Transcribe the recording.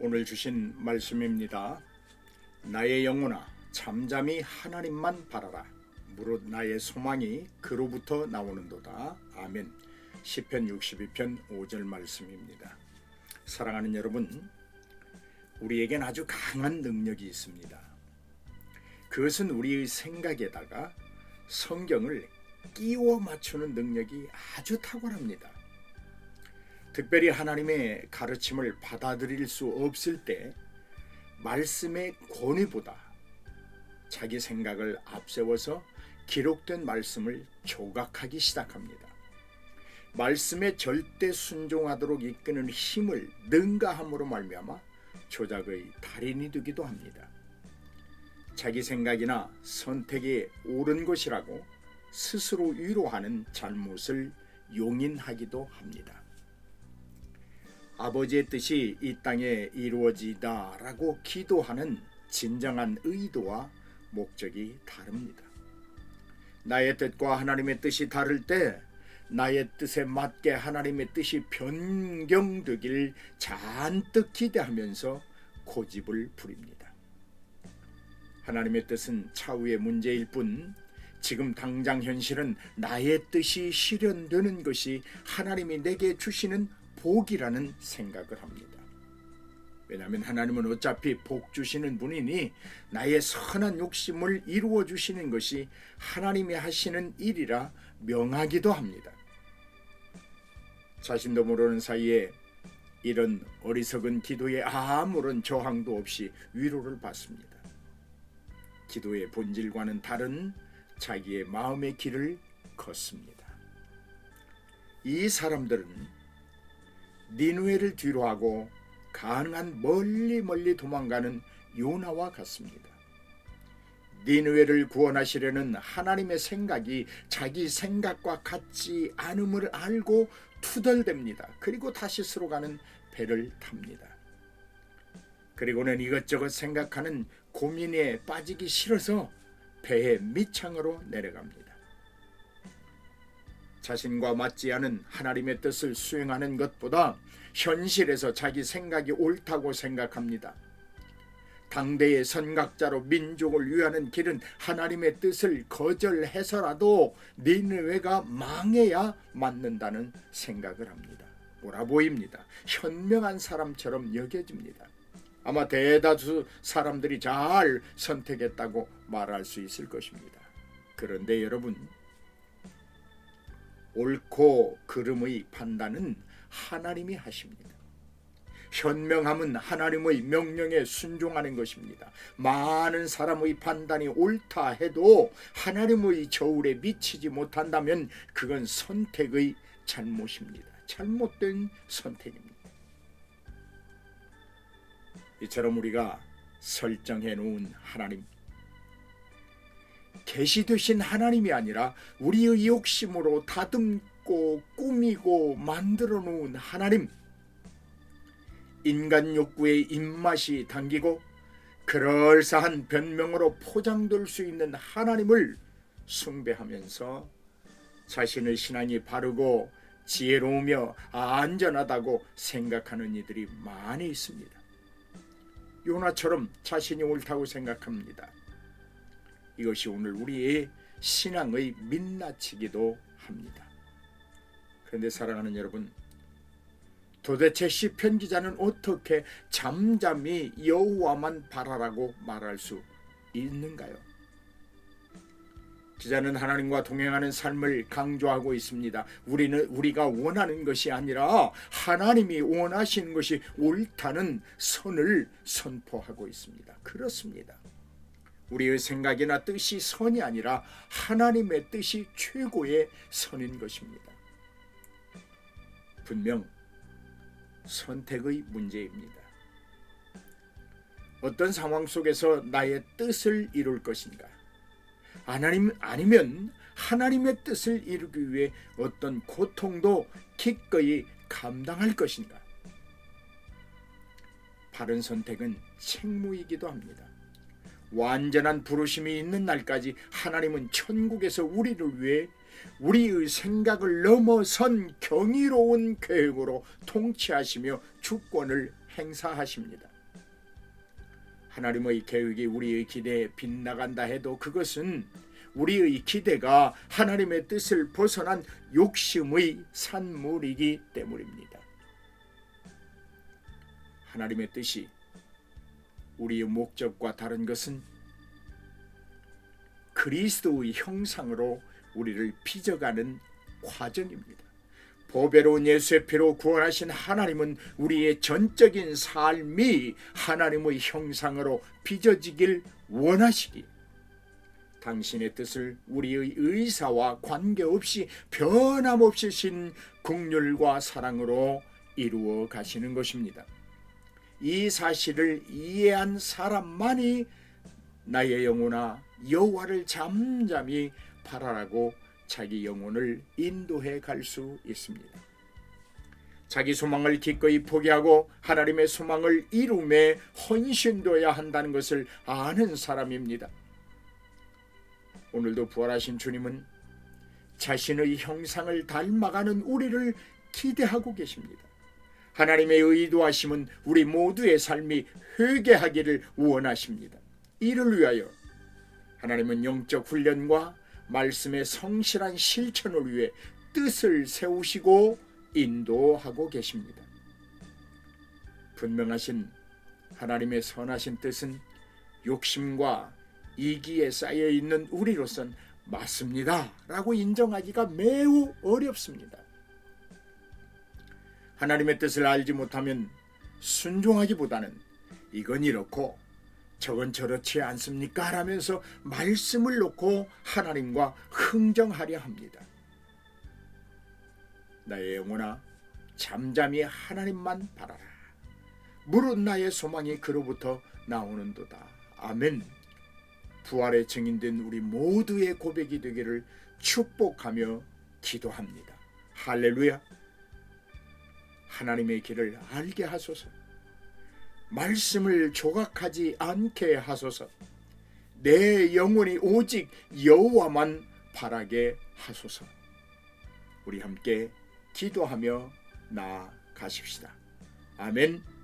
오늘 주신 말씀입니다. 나의 영혼아 잠잠히 하나님만 바라라. 무릇 나의 소망이 그로부터 나오는도다. 아멘. 시편 62편 5절 말씀입니다. 사랑하는 여러분, 우리에겐 아주 강한 능력이 있습니다. 그것은 우리의 생각에다가 성경을 끼워 맞추는 능력이 아주 탁월합니다. 특별히 하나님의 가르침을 받아들일 수 없을 때 말씀의 권위보다 자기 생각을 앞세워서 기록된 말씀을 조각하기 시작합니다. 말씀에 절대 순종하도록 이끄는 힘을 능가함으로 말미암아 조작의 달인이 되기도 합니다. 자기 생각이나 선택이 옳은 것이라고 스스로 위로하는 잘못을 용인하기도 합니다. 아버지의 뜻이 이 땅에 이루어지다 라고 기도하는 진정한 의도와 목적이 다릅니다. 나의 뜻과 하나님의 뜻이 다를 때 나의 뜻에 맞게 하나님의 뜻이 변경되길 잔뜩 기대하면서 고집을 부립니다. 하나님의 뜻은 차후의 문제일 뿐 지금 당장 현실은 나의 뜻이 실현되는 것이 하나님이 내게 주시는 복이라는 생각을 합니다. 왜냐하면 하나님은 어차피 복 주시는 분이니 나의 선한 욕심을 이루어 주시는 것이 하나님이 하시는 일이라 명하기도 합니다. 자신도 모르는 사이에 이런 어리석은 기도에 아무런 저항도 없이 위로를 받습니다. 기도의 본질과는 다른 자기의 마음의 길을 걷습니다. 이 사람들은 니느웨를 뒤로하고 가능한 멀리 도망가는 요나와 같습니다. 니느웨를 구원하시려는 하나님의 생각이 자기 생각과 같지 않음을 알고 투덜댑니다. 그리고 다시스로 가는 배를 탑니다. 그리고는 이것저것 생각하는 고민에 빠지기 싫어서 배의 밑창으로 내려갑니다. 자신과 맞지 않은 하나님의 뜻을 수행하는 것보다 현실에서 자기 생각이 옳다고 생각합니다. 당대의 선각자로 민족을 위하는 길은 하나님의 뜻을 거절해서라도 니느웨가 망해야 맞는다는 생각을 합니다. 옳아 보입니다. 현명한 사람처럼 여겨집니다. 아마 대다수 사람들이 잘 선택했다고 말할 수 있을 것입니다. 그런데 여러분, 옳고 그름의 판단은 하나님이 하십니다. 현명함은 하나님의 명령에 순종하는 것입니다. 많은 사람의 판단이 옳다 해도 하나님의 저울에 미치지 못한다면 그건 선택의 잘못입니다. 잘못된 선택입니다. 이처럼 우리가 설정해 놓은 하나님, 계시되신 하나님이 아니라 우리의 욕심으로 다듬고 꾸미고 만들어 놓은 하나님, 인간 욕구의 입맛이 당기고 그럴싸한 변명으로 포장될 수 있는 하나님을 숭배하면서 자신의 신앙이 바르고 지혜로우며 안전하다고 생각하는 이들이 많이 있습니다. 요나처럼 자신이 옳다고 생각합니다. 이것이 오늘 우리의 신앙의 민낯이기도 합니다. 그런데 사랑하는 여러분, 도대체 시편 기자는 어떻게 잠잠히 여호와만 바라라고 말할 수 있는가요? 기자는 하나님과 동행하는 삶을 강조하고 있습니다. 우리가 원하는 것이 아니라 하나님이 원하시는 것이 옳다는 선을 선포하고 있습니다. 그렇습니다. 우리의 생각이나 뜻이 선이 아니라 하나님의 뜻이 최고의 선인 것입니다. 분명 선택의 문제입니다. 어떤 상황 속에서 나의 뜻을 이룰 것인가? 아니면 하나님의 뜻을 이루기 위해 어떤 고통도 기꺼이 감당할 것인가? 바른 선택은 책무이기도 합니다. 완전한 부르심이 있는 날까지 하나님은 천국에서 우리를 위해 우리의 생각을 넘어선 경이로운 계획으로 통치하시며 주권을 행사하십니다. 하나님의 계획이 우리의 기대에 빗나간다 해도 그것은 우리의 기대가 하나님의 뜻을 벗어난 욕심의 산물이기 때문입니다. 하나님의 뜻이 우리의 목적과 다른 것은 그리스도의 형상으로 우리를 빚어가는 과정입니다. 보배로운 예수의 피로 구원하신 하나님은 우리의 전적인 삶이 하나님의 형상으로 빚어지길 원하시기에 당신의 뜻을 우리의 의사와 관계없이 변함없이 신 긍휼과 사랑으로 이루어 가시는 것입니다. 이 사실을 이해한 사람만이 나의 영혼아 여호와를 잠잠히 바라라고 자기 영혼을 인도해 갈 수 있습니다. 자기 소망을 기꺼이 포기하고 하나님의 소망을 이룸에 헌신되어야 한다는 것을 아는 사람입니다. 오늘도 부활하신 주님은 자신의 형상을 닮아가는 우리를 기대하고 계십니다. 하나님의 의도하심은 우리 모두의 삶이 회개하기를 원하십니다. 이를 위하여 하나님은 영적 훈련과 말씀의 성실한 실천을 위해 뜻을 세우시고 인도하고 계십니다. 분명하신 하나님의 선하신 뜻은 욕심과 이기에 쌓여 있는 우리로선 맞습니다 라고 인정하기가 매우 어렵습니다. 하나님의 뜻을 알지 못하면 순종하기보다는 이건 이렇고 저건 저렇지 않습니까? 라면서 말씀을 놓고 하나님과 흥정하려 합니다. 나의 영혼아 잠잠히 하나님만 바라라. 무릇 나의 소망이 그로부터 나오는도다. 아멘. 부활의 증인된 우리 모두의 고백이 되기를 축복하며 기도합니다. 할렐루야. 하나님의 길을 알게 하소서. 말씀을 조각하지 않게 하소서. 내 영혼이 오직 여호와만 바라게 하소서. 우리 함께 기도하며 나아가십시다. 아멘.